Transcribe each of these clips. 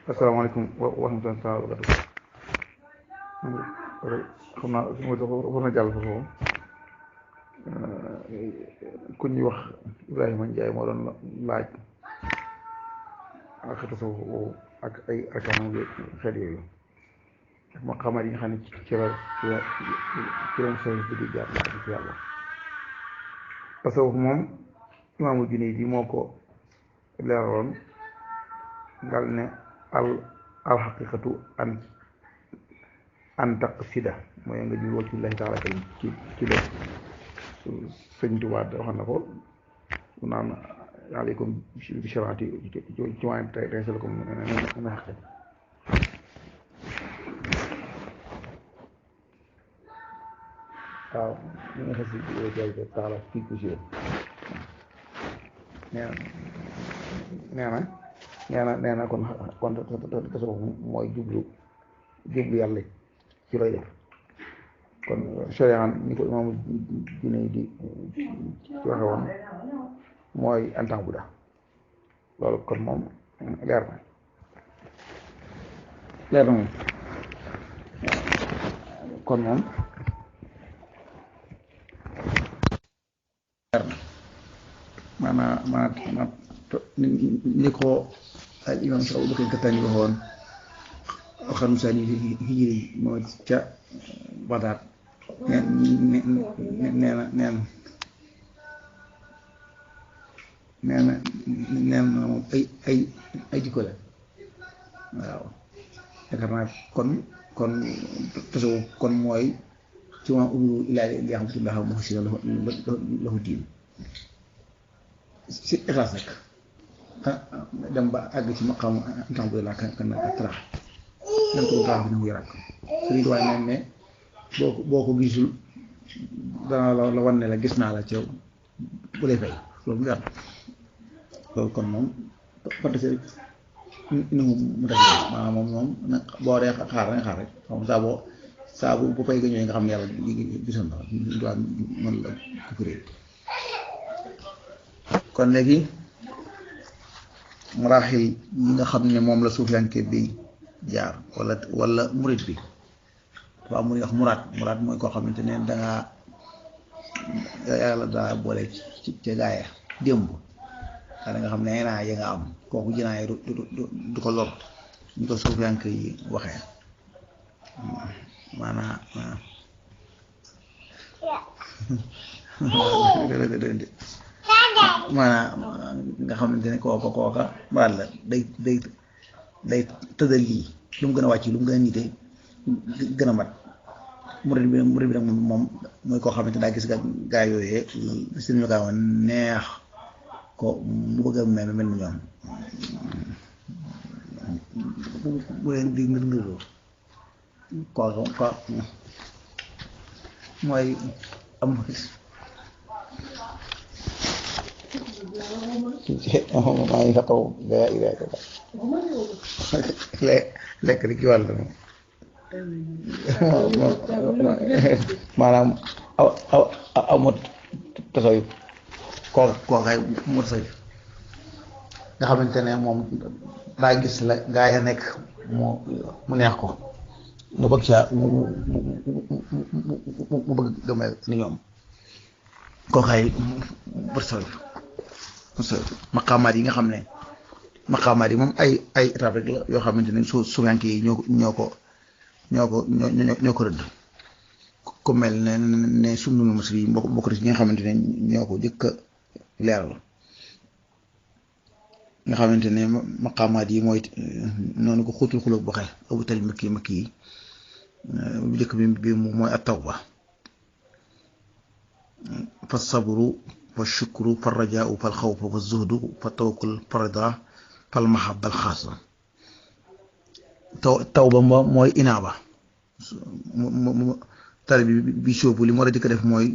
asalaamaaleykum wa rahmatulah taala wa barakatuh. xam naa war na jàll foofu ku ñuy wax Ibrahima Ndiaye moo doon laaj ak tasawuf boobu ak ay arkaanam xeet yooyu ak maqaamaat yi nga xam ne ci la service bi di jaar ak ci yàlla. tasawuf moom imaamul Junayd moo ko leeraloon ngal ne alxaqiqatu an taqsida mooy nga jur waccu lahi taala karim ci lépp. sëñ Tuubaa waxoon na ko naan aleykum bi sharaati ci waan tey sel ko na xaqe waaw ñu nga xasi jay taala fii ku si nee na kon tasawuf mooy jublu yàlla ci looy def. kon sharia ni ko imaamu Junayd di ci waxe woon mooy antan bu da loolu kon moom leer na moom kon moom leer na maanaam ni ko al imam Abu Bakr Kattaani waxoon waxam sani hijri moo ca Badaat nee na moom ay jikko la waaw yaakaar naa kon tasawuf kon mooy ci ma umiru illaa liya'budullaha mukhlisina lahu diin si ixlaas rek dem ba àgg ci maqaam alhamdulillah kan ak tarax dem ko tarax bi na muy rakk sëriñ Tuubaa neen ne boo ko gisul dana la wan ne la gis naa la ci bu lay fay loolu mu leer loolu kon moom fantasy rek ina mu def maanaam moom nag boo dee xaar nga xaar rek xam saa bu fay ga ñëwee nga xam ne yàlla gisoon na la noonu la ko firee. kon léegi maraaxil yi nga xam ne moom la suufiyanke bi jaar wala murid bi waaw mu wax muraad mooy koo xamante ne dangaa yàlla daa boole ci gaaya démb da nga xam ne ay naa ya nga am kooku jinaay du ko lor ñu ko suufiyanke yi waxee maanaam nga xamante ne kooka muraad la day tëddal lii lu mu gën a wàcc lu mu gën a nite gën a mat murid bi nag moom mooy koo xamante daa gis gaa yooyee seen ñu gaaw a neex ko mu bëgg a mel ni ñoom bu leen di ngir ko mooy am maa ngi xataw gaa yi lekk di ci wàll maanaam amut tasawuf kookaay mu tasawuf nga xamante ne moom daa gis la gaa ya nekk mu neex ko mu bëgg saa mu bëgg gëmel ni ñoom kookaay mu tasawuf maqaamaat yi nga xam ne maqaamaat yi moom ay étape rek la yoo xamante ne suufiyanke yi ñoo ko rëdd ku mel ne Sunnul Masri yi bokk ci ñi nga xamante ne ñoo ko jëkk a leeral nga xamante ne maqaamaat yi mooy noonu ko xuutul xulóog boxe Abu Talib makki yi bu jëkk bi mooy at-tawba fa sabru fa shukru fa rajaau fa xawfu fa zuhdu fa tawakkul fa rida fa mahabba al xaasa tawba mooy inaaba tari bi sóobu li mu war a jëkk def mooy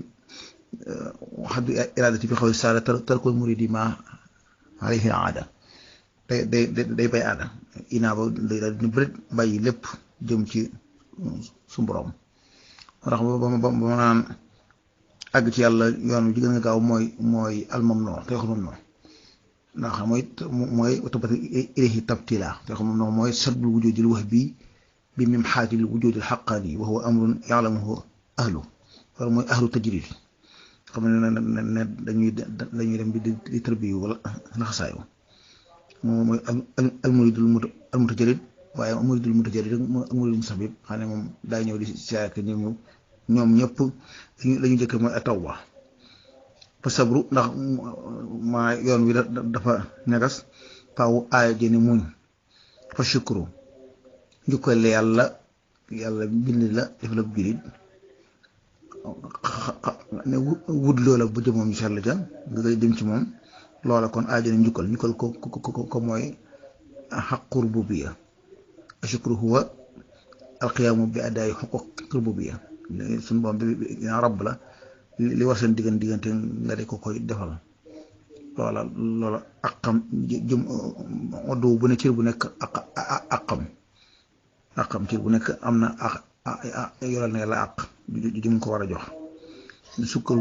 xaddu iraadati bi xaw saara tarkul muridi ma alayhi aada day bay aada inaaba day daal dina bëri bàyyi lépp jëm ci su borom ndax ba ma naan àgg ci yàlla yoon wi ci gën a gaaw mooy almam noonu te waxul noonu ndax mooy tabbat ilayhi tabtila te xam moom mooy saddu wujudil wahbi bi mimxaatil wujudil xaqaani wa huwa amrun ya'lamuhu ahlu loolu mooy ahlu tajrid xam ne dañuy dem di tarbiyu wala laxasaayu moom mooy almuridul mutajarid waaye muridul mutajarid ak muridul musabib xam ne moom daa ñëw di siyaare ñoom ñëpp la ñu jëkk mooy tawba fa sabru ndax maa yoon wi dafa ñagas faaw aaya jëni muñ fa shukru njukkal yàlla bind la def la julit ne wut loola ba jëmoom ñu sell ja nga koy dem ci moom loola kon aaya jëni njukkal ko mooy xaqu rububiyya ashukru huwa alqiyaamu bi adaayi xuquq rububiyya suñu borom bi rabb la li war seen diggante nga di ko koy defal loola aqam jëm oddu bu ne cër bu nekk aqam cër bu nekk am na yoral na la aq jëm ko war a jox sukkal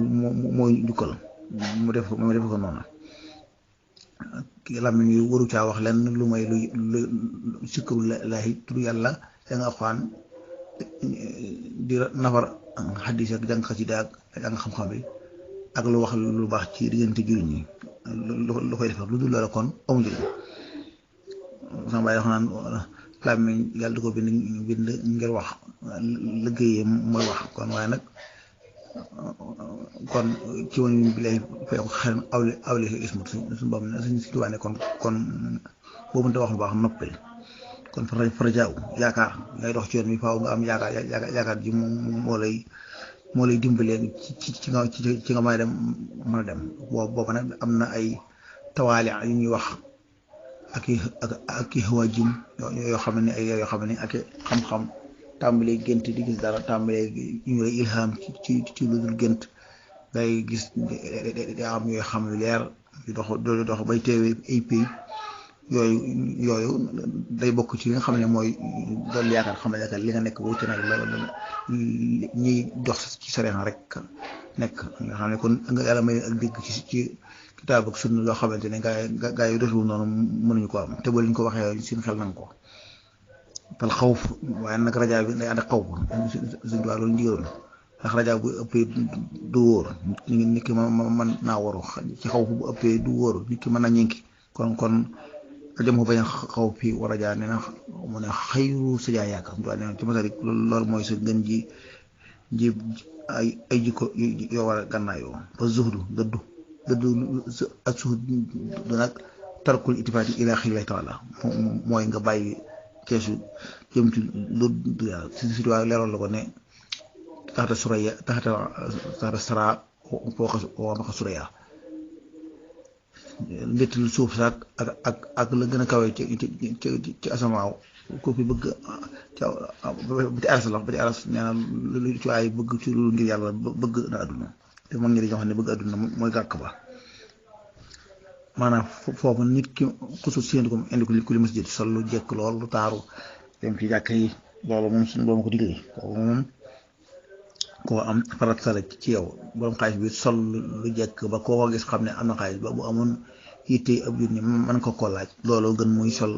mooy njukkal mu def ko noonu làmmiñ wi waru caa wax lenn lu may lu sikkaru laahi tudd yàlla da nga xwaan di nafar xaddis ak jàng xasida ak jàng xam-xam bi ak lu wax lu baax ci diggante jullit ñi lu koy defar lu dul loola kon amu njëriñ sama bàyyi wax naan làmmiñ yàlla du ko bind ngir wax liggéeyee mooy wax kon waaye nag kon ci woon bi lay fay ko xel awli ismut suñu boobu ne suñ si tubaane kon boo mënta wax lu baax noppil kon farajaaw yaakaar ngay dox ci yoon bi faaw nga am yaakaar ji moo lay dimbalee ci nga mën a dem boobu nag am na ay tawaali yu ñuy wax ak i xawaajim yoo xam ne ak xam-xam tàmbalee gént di gis dara tàmbalee ñu lay ilham ci lu dul gént ngay gis di am yooyu xam yu leer di dox bay teewee ay pays yooyu day bokk ci li nga xam ne mooy doon yaakaar xam ne li nga nekk wuute nag la ñiy dox ci sareen rek nekk nga xam ne kon nga yàlla may ak dégg ci kitaab ak sunna loo xamante ne gaa yi dootul noonu mënuñu ko am te boo liñ ko waxee seen xel nañ ko tal xawf waaye nag rajaa bi day ànd ak xaw suñu waa loolu njigéeroon ndax rajaa bu ëppee du wóor nit ki mën naa waru ci xaw bu ëppee du wóor nit ki mën na ñinki kon jëm ko bañ a xaw fii war a jaar ne na mu ne xayru sa jaay yaakaar mu ne ci masalik loolu mooy sa gën ji ay jikko yoo war a gànnaayoo ba zuhdu dëddu ak zuhdu nag tarkul itifaati ila xillahi taala mooy nga bàyyi keesu jëm ci lu yàlla si waaye leeroon la ko ne taxata suraya taxata sara foo maxa suraya ndettil suuf saak ak la gën a kawee ci asamaaw ko fi bëgg ba ci aras la ba ci aras nee na lu ci waay bëgg ci lu ngir yàlla bëgg na àdduna te mag ñi dañoo xam ne bëgg àdduna mooy gàkk ba maanaam foofu nit ki xusu séentu ko indi ko li masjid sol lu jekk lool lu taaru dem ci jàkk yi loolu moom suñu boobu ko digle kooku moom koo am farat sala ci yow borom xaalis bi sol lu jekk ba koo ko gis xam ne am na xaalis ba bu amoon yitte ab jur ni mën ko koo laaj loolu gën muy sol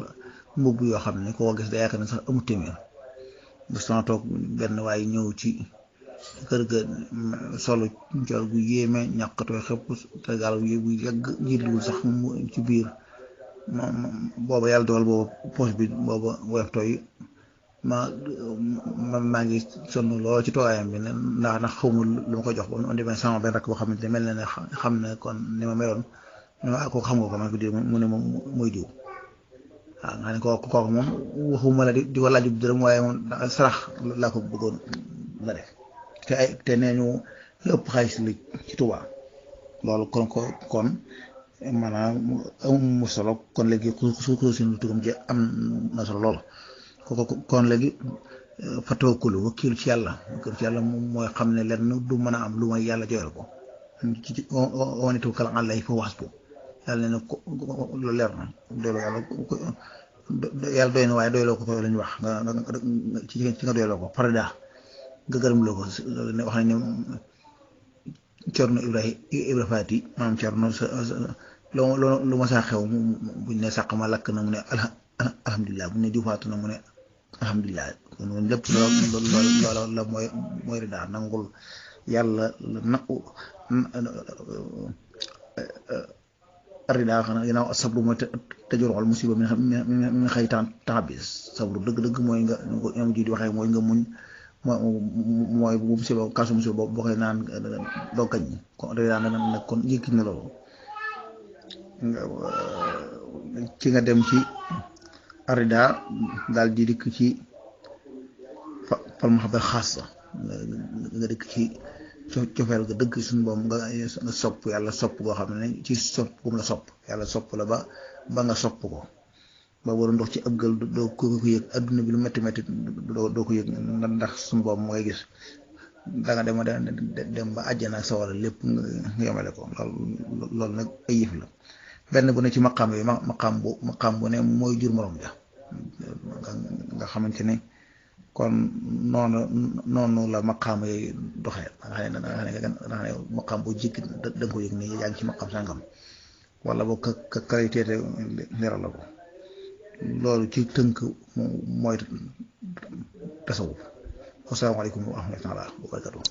mbubb yoo xam ne koo ko gis da yaakaar ne sax amul téeméer bu sama toog benn waaye ñëw ci kër ga solu col gu yéeme ñàkkatoo xëpp te gaal bu yàgg jiitluwul sax ci biir booba yàlla dogal booba poche bi booba woyof tooy maa ngi sonn lool ci toogaayam bi ndax xawma lu ma ko jox ba mu demee sama benn rakk boo xamante ne mel na ne xam ne kon ni ma meloon ne ma kooku xam nga ko man ko di mu ne moom mooy diw waaw nga ne kooku moom waxuma la di ko laaj dërëm waaye moom sarax laa ko bëggoon la def te nee ñu ëpp xaalis li ci Tuubaa loolu kon maanaam amul solo kon léegi su suñu tugam ji am na solo lool kon léegi fa tawakkulu wakkilu ci yàlla mooy xam ne lenn du mën a am lu may yàlla joyal ko ci wane tawakkal ala llaahi fa huwa hasbuh yàlla ne ko loolu leer na doyloo yàlla doy na waaye doyloo ko la ñu wax nga ci nga doyloo ko farada nga gërëm loo ko wax nañ ne Cerno Ibra Faati maanaam Cerno lu ma saa xew buñ ne sàq ma lakk na mu ne alhamdulilah buñ ne jufaatu na mu ne alhamdulilah noonu lépp loola la mooy ridaa nangul yàlla la naqu ridaa xanaa ginnaaw sabru mooy tajurul musiba min xëy taxabis sabru dëgg-dëgg mooy nga ñoom ji di waxee mooy nga muñ mooy bu musiba kasu musiba boo koy naan doo gañ kon ridaa nag kon yëkki na loolu ci nga dem ci arida daal di dikk ci fal mahabba xaasa nga dikk ci cofeel ga dëgg suñu boom nga sopp yàlla sopp goo xam ne ci sopp gum la sopp yàlla sopp la ba nga sopp ko ba waru ndox ci ëggal doo ko yëg adduna bi lu metti metti doo ko yëg ndax suñu boom ngay gis danga dem ba àjjana ak sawara lépp nga yemale ko loolu nag ay yëf la benn bu ne ci maqaam yi maqaam bu ne mooy jur morom ja nga xamante ne kon noonu la maqaam yi doxee nga xam ne maqaam bu jikki da nga ko yëg ne yaa ngi ci maqaam sàngam wala boo ka qualité leeral la ko loolu ci tënk mooy tasawuf. Asalaamaaleykum wa rahmatullaahi wa barakaatuh.